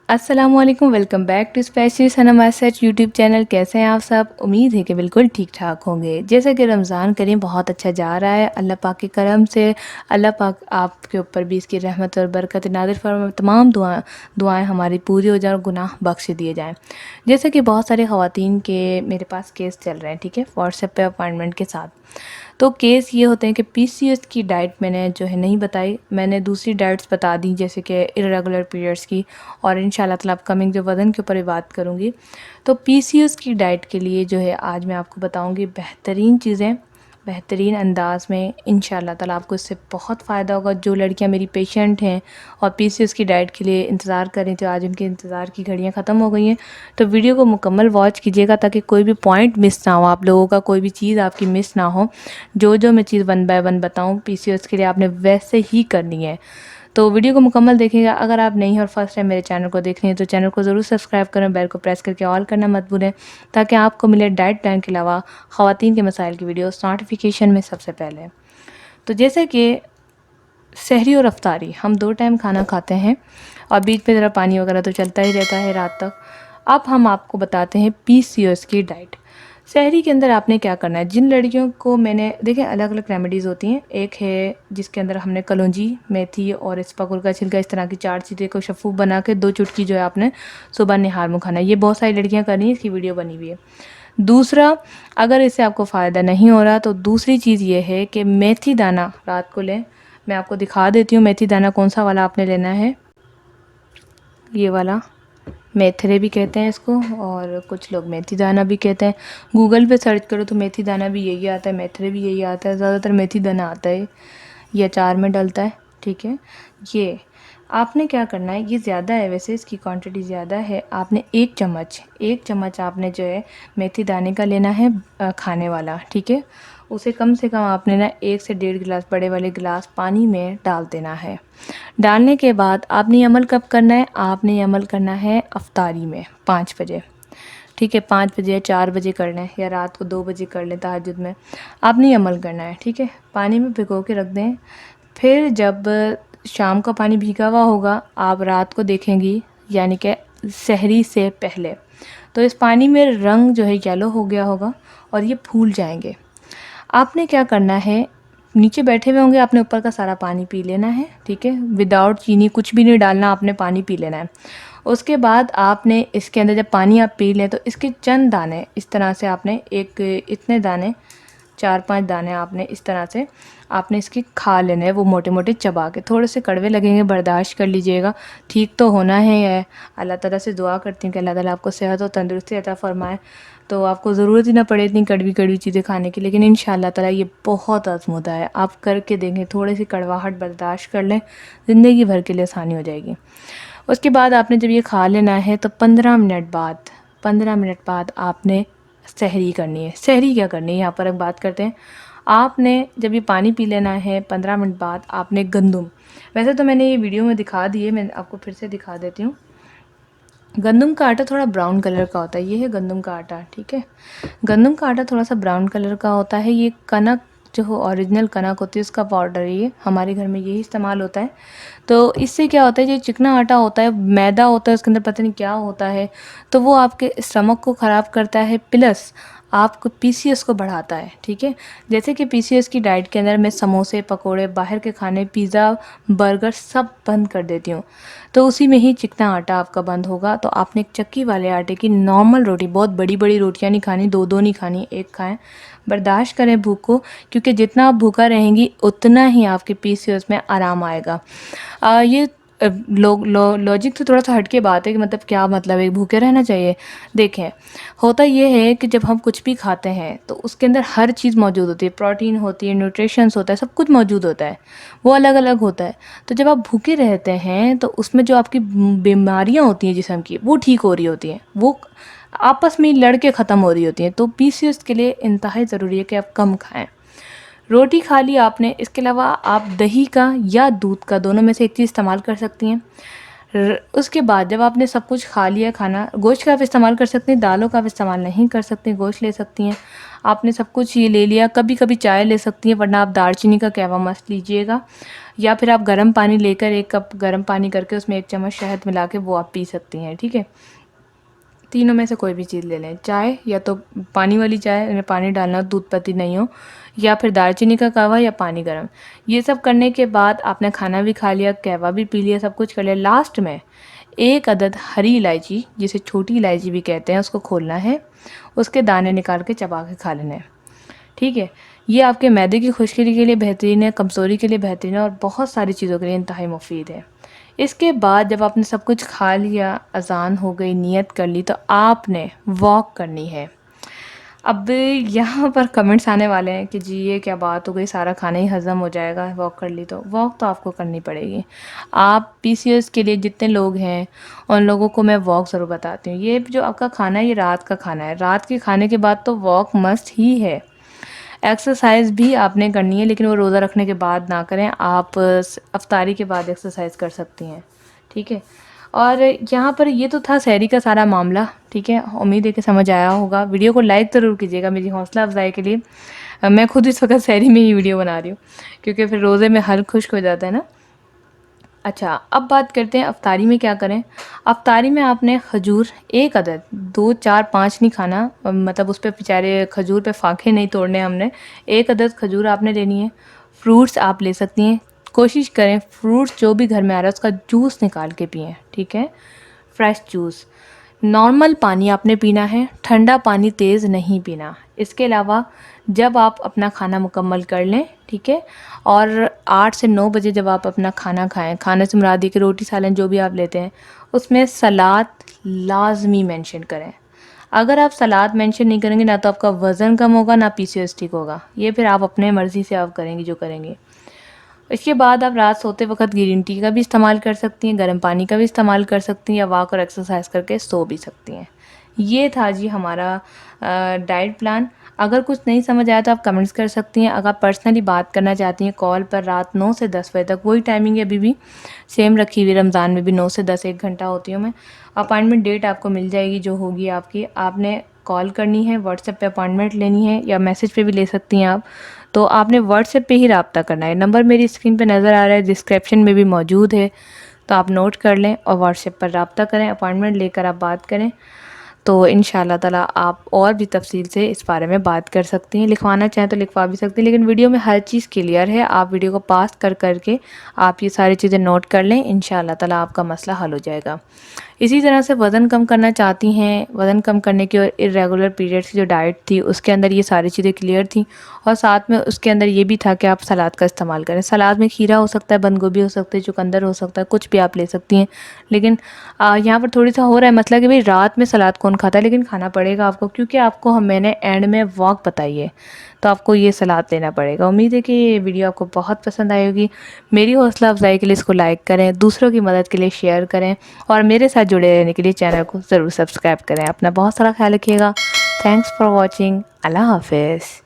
अस्सलामुअलैकुम, welcome back to specialist Sanam asset YouTube channel. कैसे हैं आप सब? उम्मीद है कि बिल्कुल ठीक ठाक होंगे। जैसे कि रमज़ान करीम बहुत अच्छा जा रहा है, अल्लाह पाक के करम से अल्लाह पाक आपके ऊपर भी इसकी रहमत और बरकत नाज़िल फरमाए। तमाम दुआएं हमारी पूरी हो जाए और गुनाह बख्श दिए जाएं। जैसे कि बहुत सारे ख़वातीन के मेरे पास केस चल रहे हैं, ठीक है, व्हाट्सएप पे अपॉइंटमेंट के साथ। तो केस ये होते हैं कि पीसीओएस की डाइट मैंने जो है नहीं बताई, मैंने दूसरी डाइट्स बता दी, जैसे कि इर्रेगुलर पीरियड्स की, और इंशाल्लाह ताला अपकमिंग जो वज़न के ऊपर भी बात करूँगी। तो पीसीओएस की डाइट के लिए जो है आज मैं आपको बताऊँगी बेहतरीन चीज़ें, बेहतरीन अंदाज़ में। इंशाल्लाह ताला आपको इससे बहुत फ़ायदा होगा। जो लड़कियां मेरी पेशेंट हैं और पीसीओएस की डाइट के लिए इंतज़ार कर रही थी, आज उनके इंतज़ार की घड़ियां ख़त्म हो गई हैं। तो वीडियो को मुकम्मल वॉच कीजिएगा ताकि कोई भी पॉइंट मिस ना हो, आप लोगों का कोई भी चीज़ आपकी मिस ना हो। जो मैं चीज़ वन बाय वन बताऊँ पीसीओएस के लिए आपने वैसे ही करनी है। तो वीडियो को मुकम्मल देखिएगा। अगर आप नहीं और फर्स्ट टाइम मेरे चैनल को देख रही हैं तो चैनल को ज़रूर सब्सक्राइब करें, बेल को प्रेस करके ऑल करना मत भूलें, ताकि आपको मिले डाइट प्लान के अलावा ख़वातीन के मसाइल की वीडियोस नोटिफिकेशन में सबसे पहले। तो जैसे कि सहरी और अफ्तारी हम 2 टाइम खाना खाते हैं और बीच में ज़रा पानी वगैरह तो चलता ही रहता है रात तक। अब हम आपको बताते हैं पीसीओएस की डाइट। सहरी के अंदर आपने क्या करना है। जिन लड़कियों को मैंने देखें, अलग अलग रेमेडीज़ होती हैं। एक है जिसके अंदर हमने कलौंजी, मेथी और इस्पागुल का छिलका, इस तरह की 4 चीज़ें को शफ़ूफ़ बना के 2 चुटकी जो है आपने सुबह निहार में खाना है। ये बहुत सारी लड़कियां कर रही हैं, इसकी वीडियो बनी हुई है। दूसरा, अगर इससे आपको फ़ायदा नहीं हो रहा तो दूसरी चीज़ ये है कि मेथी दाना रात को लें। मैं आपको दिखा देती हूँ मेथी दाना कौन सा वाला आपने लेना है। ये वाला मेथरे भी कहते हैं इसको, और कुछ लोग मेथी दाना भी कहते हैं। गूगल पे सर्च करो तो मेथी दाना भी यही आता है, मेथरे भी यही आता है, ज़्यादातर मेथी दाना आता है। ये अचार में डलता है, ठीक है। ये आपने क्या करना है, ये ज़्यादा है वैसे, इसकी क्वांटिटी ज़्यादा है। आपने एक चम्मच आपने जो है मेथी दाने का लेना है, खाने वाला, ठीक है। उसे कम से कम आपने ना 1 से 1.5 गिलास बड़े वाले गिलास पानी में डाल देना है। डालने के बाद आपने ये अमल कब करना है, आपने ये अमल करना है अफ्तारी में 5 बजे, ठीक है। 5 बजे या 4 बजे कर लें, या रात को 2 बजे कर लें तहज्जुद में। आपने ये अमल करना है, ठीक है। पानी में भिगो के रख दें। फिर जब शाम का पानी भीगा हुआ होगा, आप रात को देखेंगी, यानी कि सहरी से पहले, तो इस पानी में रंग जो है येलो हो गया होगा और ये फूल जाएंगे। आपने क्या करना है, नीचे बैठे हुए होंगे, आपने ऊपर का सारा पानी पी लेना है, ठीक है। विदाउट चीनी कुछ भी नहीं डालना, आपने पानी पी लेना है। उसके बाद आपने इसके अंदर जब पानी आप पी लें तो इसके चंद दाने इस तरह से आपने इतने दाने, 4-5 दाने आपने इस तरह से आपने इसके खा लेने हैं, वो मोटे मोटे चबा के। थोड़े से कड़वे लगेंगे, बर्दाश्त कर लीजिएगा, ठीक तो होना है। अल्लाह ताला से दुआ करती हूँ कि अल्लाह ताला आपको सेहत और तंदुरुस्ती अता फ़रमाए, तो आपको ज़रूरत ही ना पड़े इतनी कड़वी कड़वी चीज़ें खाने की। लेकिन इंशाअल्लाह ताला ये बहुत आज़मूदा है, आप करके देखें, थोड़ी सी कड़वाहट बर्दाश्त कर लें, ज़िंदगी भर के लिए आसानी हो जाएगी। उसके बाद आपने जब ये खा लेना है तो 15 मिनट बाद आपने सहरी करनी है। सहरी क्या करनी है, यहाँ पर हम बात करते हैं। आपने जब ये पानी पी लेना है 15 मिनट बाद आपने गंदम, वैसे तो मैंने ये वीडियो में दिखा दी है, मैं आपको फिर से दिखा देती हूँ। गंदम का आटा थोड़ा ब्राउन कलर का होता है, ये है गंदम का आटा, ठीक है। गंदम का आटा थोड़ा सा ब्राउन कलर का होता है। ये कनक जो हो, ओरिजिनल कनक होती है, उसका पाउडर है ये, हमारे घर में यही इस्तेमाल होता है। तो इससे क्या होता है, जो चिकना आटा होता है, मैदा होता है, उसके अंदर पता नहीं क्या होता है, तो वो आपके स्टमक को ख़राब करता है, प्लस आपको पीसीओएस को बढ़ाता है, ठीक है। जैसे कि पीसीओएस की डाइट के अंदर मैं समोसे, पकोड़े, बाहर के खाने, पिज़्ज़ा, बर्गर सब बंद कर देती हूँ, तो उसी में ही चिकना आटा आपका बंद होगा। तो आपने एक चक्की वाले आटे की नॉर्मल रोटी, बहुत बड़ी बड़ी रोटियाँ नहीं खानी, 2-2 नहीं खानी, एक खाएं। बर्दाश्त करें भूख को, क्योंकि जितना आप भूखा रहेंगी उतना ही आपके पीसीओएस में आराम आएगा। ये लॉजिक तो थोड़ा सा हटके बात है कि मतलब क्या मतलब है, भूखे रहना चाहिए। देखें, होता ये है कि जब हम कुछ भी खाते हैं तो उसके अंदर हर चीज़ मौजूद होती है, प्रोटीन होती है, न्यूट्रिशंस होता है, सब कुछ मौजूद होता है, वो अलग अलग होता है। तो जब आप भूखे रहते हैं तो उसमें जो आपकी बीमारियां होती हैं जिस्म की, वो ठीक हो रही होती हैं, वो आपस में लड़ के ख़त्म हो रही होती हैं। तो पीसीओएस के लिए इंतहाई ज़रूरी है कि आप कम खाएं। रोटी खा ली आपने, इसके अलावा आप दही का या दूध का, दोनों में से एक चीज़ इस्तेमाल कर सकती हैं। उसके बाद जब आपने सब कुछ खा लिया खाना, गोश्त का आप इस्तेमाल कर सकते हैं, दालों का आप इस्तेमाल नहीं कर सकते, गोश्त ले सकती हैं। आपने सब कुछ ये ले लिया, कभी कभी चाय ले सकती हैं, वरना आप दालचीनी का कहवा मस्त लीजिएगा, या फिर आप गर्म पानी लेकर 1 कप गर्म पानी करके उसमें 1 चम्मच शहद मिला के वो आप पी सकती हैं, ठीक है। तीनों में से कोई भी चीज़ ले लें, चाय या तो पानी वाली चाय में पानी डालना, दूध पत्ती नहीं हो, या फिर दालचीनी का कहवा या पानी गर्म। ये सब करने के बाद आपने खाना भी खा लिया, कहवा भी पी लिया, सब कुछ कर लिया, लास्ट में 1 अदद हरी इलायची, जिसे छोटी इलायची भी कहते हैं, उसको खोलना है, उसके दाने निकाल के चबा के खा लेने हैं, ठीक है। ये आपके मैदे की खुश्की के लिए बेहतरीन है, कमज़ोरी के लिए बेहतरीन है, और बहुत सारी चीज़ों के लिए इंतहाई मुफीद है। इसके बाद जब आपने सब कुछ खा लिया, अज़ान हो गई, नियत कर ली, तो आपने वॉक करनी है। अब यहाँ पर कमेंट्स आने वाले हैं कि जी ये क्या बात हो गई, सारा खाना ही हज़म हो जाएगा वॉक कर ली तो। वॉक तो आपको करनी पड़ेगी। आप पीसीओएस के लिए जितने लोग हैं उन लोगों को मैं वॉक ज़रूर बताती हूँ। ये जो आपका खाना है ये रात का खाना है, रात के खाने के बाद तो वॉक मस्ट ही है। एक्सरसाइज भी आपने करनी है, लेकिन वो रोज़ा रखने के बाद ना करें, आप अफ्तारी के बाद एक्सरसाइज कर सकती हैं, ठीक है। और यहाँ पर ये तो था सहरी का सारा मामला, ठीक है। उम्मीद है कि समझ आया होगा। वीडियो को लाइक ज़रूर कीजिएगा मेरी हौसला अफजाई के लिए। मैं खुद इस वक्त सहरी में ही वीडियो बना रही हूँ, क्योंकि फिर रोज़े में हल खुश्क हो जाता है ना। अच्छा, अब बात करते हैं अफ्तारी में क्या करें। अफ्तारी में आपने खजूर 1 अदद, 2, 4, 5 नहीं खाना, मतलब उस पे बेचारे खजूर पे फाके नहीं तोड़ने हमने। 1 अदद खजूर आपने लेनी है। फ्रूट्स आप ले सकती हैं, कोशिश करें फ्रूट्स जो भी घर में आ रहा है उसका जूस निकाल के पिएँ, ठीक है, फ्रेश जूस। नॉर्मल पानी आपने पीना है, ठंडा पानी तेज़ नहीं पीना। इसके अलावा जब आप अपना खाना मुकम्मल कर लें, ठीक है, और 8 से 9 बजे जब आप अपना खाना खाएं, खाने से मुराद ये कि रोटी सालन जो भी आप लेते हैं उसमें सलाद लाजमी मेंशन करें। अगर आप सलाद मेंशन नहीं करेंगे ना तो आपका वज़न कम होगा, ना पीसीओएस ठीक होगा। ये फिर आप अपने मर्ज़ी से आप करेंगी जो करेंगे। इसके बाद आप रात सोते वक्त ग्रीन टी का भी इस्तेमाल कर सकती हैं, गर्म पानी का भी इस्तेमाल कर सकती हैं, या वॉक और एक्सरसाइज करके सो भी सकती हैं। ये था जी हमारा डाइट प्लान। अगर कुछ नहीं समझ आया तो आप कमेंट्स कर सकती हैं। अगर आप पर्सनली बात करना चाहती हैं कॉल पर, रात 9 से 10 बजे तक वही टाइमिंग है, अभी भी सेम रखी हुई। रमज़ान में भी 9 से 10 1 घंटा होती हूँ मैं। अपॉइंटमेंट डेट आपको मिल जाएगी जो होगी आपकी। आपने कॉल करनी है, व्हाट्सएप पे अपॉइंटमेंट लेनी है, या मैसेज पे भी ले सकती हैं आप। तो आपने व्हाट्सएप पे ही रब्ता करना है। नंबर मेरी स्क्रीन पे नज़र आ रहा है, डिस्क्रिप्शन में भी मौजूद है, तो आप नोट कर लें और व्हाट्सएप पर रब्ता करें, अपॉइंटमेंट लेकर आप बात करें। तो इंशाल्लाह ताला आप और भी तफसील से इस बारे में बात कर सकती हैं। लिखवाना चाहें तो लिखवा भी सकती हैं, लेकिन वीडियो में हर चीज़ क्लियर है। आप वीडियो को पास कर करके आप ये सारी चीज़ें नोट कर लें, इंशाल्लाह ताला आपका मसला हल हो जाएगा। इसी तरह से वज़न कम करना चाहती हैं, वज़न कम करने की और इर्रेगुलर पीरियड्स की जो डाइट थी उसके अंदर ये सारी चीज़ें क्लियर थी, और साथ में उसके अंदर ये भी था कि आप सलाद का इस्तेमाल करें। सलाद में खीरा हो सकता है, बंद गोभी हो सकता है, चुकंदर हो सकता है, कुछ भी आप ले सकती हैं। लेकिन यहाँ पर थोड़ी सा हो रहा है मसला कि भाई रात में सलाद कौन खाता है, लेकिन खाना पड़ेगा आपको, क्योंकि आपको मैंने एंड में वॉक बताई है, तो आपको ये सलाद लेना पड़ेगा। उम्मीद है कि ये वीडियो आपको बहुत पसंद आई होगी। मेरी हौसला अफजाई के लिए इसको लाइक करें, दूसरों की मदद के लिए शेयर करें, और मेरे साथ जुड़े रहने के लिए चैनल को ज़रूर सब्सक्राइब करें। अपना बहुत सारा ख्याल रखिएगा। Thanks for watching. अल्लाह हाफिज़।